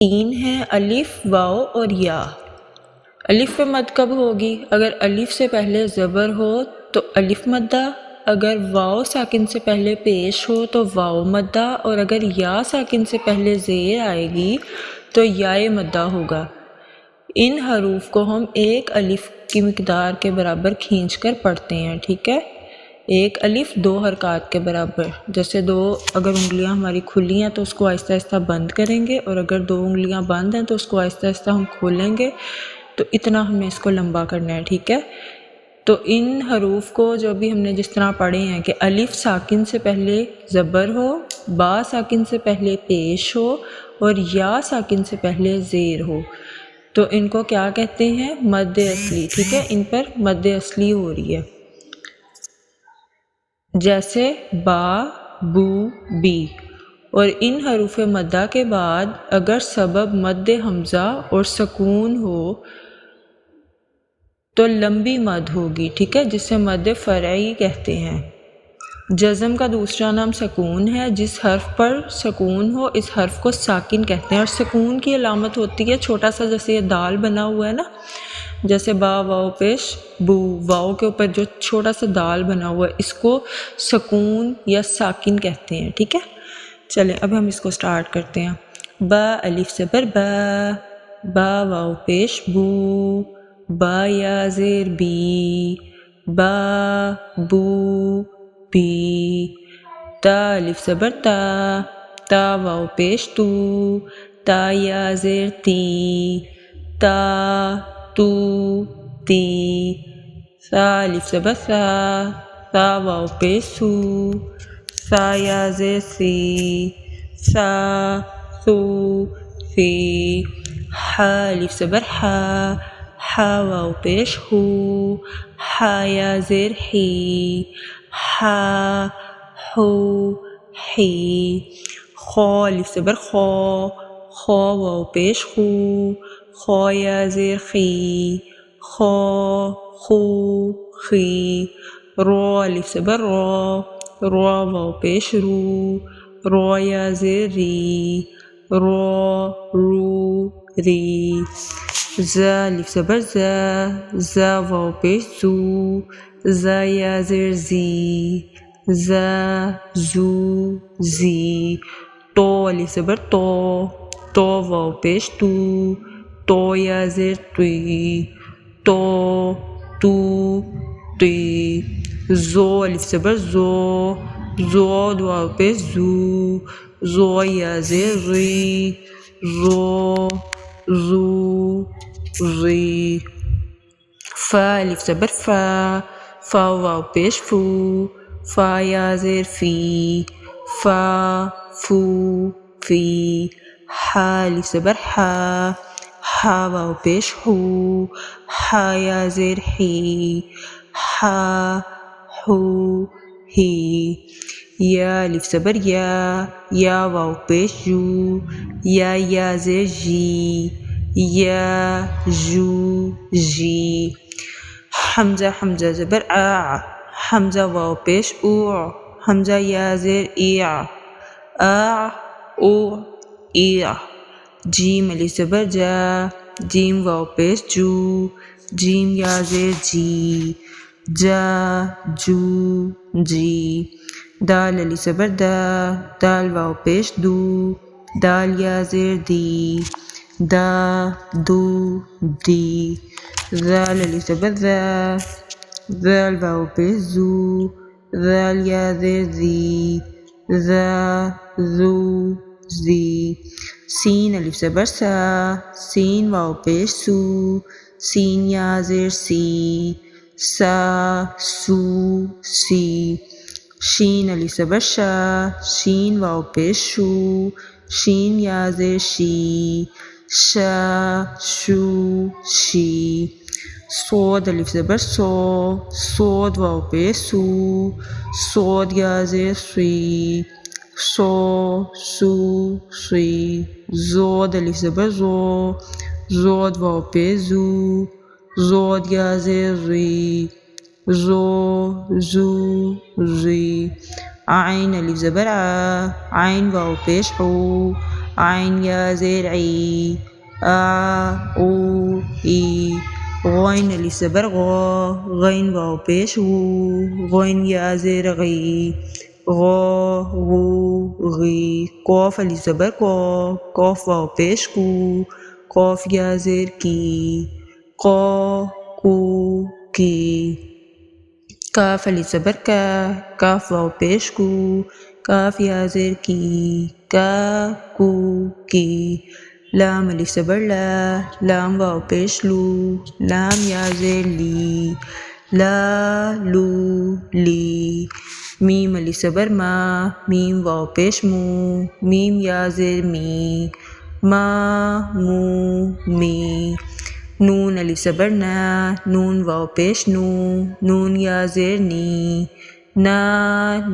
तीन हैं अलिफ, वाव और या। अलिफ पे मद कब होगी? अगर अलिफ से पहले ज़बर हो तो अलिफ मद्दा, अगर वाव साकिन से पहले पेश हो तो वाव मद्दा, और अगर या साकिन से पहले ज़ेर आएगी तो याए मद्दा होगा। इन हरूफ को हम एक अलिफ की मिकदार के बराबर खींच कर पढ़ते हैं, ठीक है। एक अलिफ दो हरकत के बराबर। जैसे दो अगर उंगलियां हमारी खुली हैं तो उसको आहिस्ता आहिस्ता बंद करेंगे, और अगर दो उंगलियां बंद हैं तो उसको आहिस्ता आहिस्ता हम खोलेंगे। तो इतना हमने इसको लंबा करना है, ठीक है। तो इन हरूफ को जो भी हमने जिस तरह पढ़े हैं कि अलिफ साकिन से पहले ज़बर हो, बा साकिन से पहले पेश हो और या साकिन से पहले ज़ेर हो, तो इनको क्या कहते हैं? मद्द असली, ठीक है। इन पर मद्द असली हो रही है। जैसे बा, बू, बी। और इन हरूफ मद्दा के बाद अगर सबब मद्द हमज़ा और सकून हो तो लंबी मद होगी, ठीक है, जिसे मद फ़रई कहते हैं। जज़म का दूसरा नाम सकून है। जिस हर्फ पर सकून हो इस हर्फ को साकिन कहते हैं। और सकून की अलामत होती है छोटा सा, जैसे ये दाल बना हुआ है ना, जैसे बा वाव पेश बू, वाव के ऊपर जो छोटा सा दाल बना हुआ है इसको सकून या साकिन कहते हैं, ठीक है। चलें अब हम इसको स्टार्ट करते हैं। बा अलिफ से बर बा, बा वाव पेश बू, बा या ज़ेर बी, बा बू बी। ता अलिफ ज़बर ता, ता वाव पेश तू, ता या ज़ेर ती, ता तू ती। सा अलिफ ज़बर सा, सा वाव पेश सू, सा या ज़ेर सी, सा सू सी। हा अलिफ ज़बर हा, हा वाव पेश हू, हा या ज़ेर ही, हा हू ही। खौ अलिफ ज़बर खौ, खौ वाव पेश खू, खौ या ज़ेर खी, खौ खू खी। रो अलिफ ज़बर रो, रो वाव पेश रू, रो या ज़ेर री, रो रू री। ज़ा अलिफ ज़बर ज़ा, ज़ा वाव पेश ज़ू, ज़ा या ज़ेर ज़ी, ज़ा ज़ू ज़ी। तो अलिफ ज़बर तो, तो वाव पेश तू, तो या ज़ेर तुई, तो तू तुई। ज़ो अलिफ ज़बर ज़ो, ज़ो वाव पेश ज़ू, ज़ो या ज़ेर ज़ी, ज़ो ज़ू ज़ी। फ़ा अलिफ ज़बर फ़ा, फ़ा वाव पेश फ़ू, फ़ा या ज़ेर फ़ी, फ़ा फ़ू फ़ी। हा अलिफ ज़बर हा, हा वाव पेश हू, हा या ज़ेर ही, हा हू ही। या अलिफ ज़बर या वाव पेश यू, या ज़ेर जी, या जू जी। हमज़ा हमज़ा ज़बर आ, हमज़ा वाव पेश ऊ, हमज़ा या ज़ेर इया, आ ऊ इया। जीम अलिफ ज़बर जा, जीम वाव पेश जू, जीम या ज़ेर जी, जा जू जी। दाल अलिफ ज़बर दा, दाल वाव पेश दू, दाल या ज़ेर दी, दा दू दी। ज़ाल अलिफ ज़बर ज़ा, ज़ाल वाव पेश ज़ू, ज़ाल या ज़ेर ज़ी, ज़ा ज़ू ज़ी। सीन अलिफ ज़बर सा, सीन वाव पेश सू, सीन या ज़ेर सी, सा सू सी। शीन अलिफ ज़बर शा, शीन वाव पेश शू, शीन या ज़ेर शी, शा शू शी। सोद अलिफ ज़बर सो, सोद वाव पेश सू, सोद या ज़ेर सी, सो सू सी। जोद अलिफ ज़बर ज़ो, जोद वाव पेश ज़ू, जोद या ज़ेर ज़ी, ज़ो ज़ू ज़ी। आइन अलिफ ज़बर आ, आइन वाव पेश हू, आइन या ज़ेर ई, आ ऊ ई, गौइन अली ज़बर गौ, गैन वाव पेश गू, गौइन या ज़ेर गी, गौ गू गी, कौफ अली ज़बर कौ, कौफ वाव पेश कू, कौफ या ज़ेर की, कौ कू की, काफ अली ज़बर का, काफ वाव पेश कू, काफ या ज़ेर की, का कू की, लाम अली ज़बर ला, लाम वाव पेश लू, लाम या ज़ेर ली, ला लू ली, मीम अली ज़बर मा, मीम वाव पेश मू, मीम या ज़ेर मी, मा मू मी, नून अली ज़बर ना, नून वाव पेश नू, नून या ज़ेर नी, ना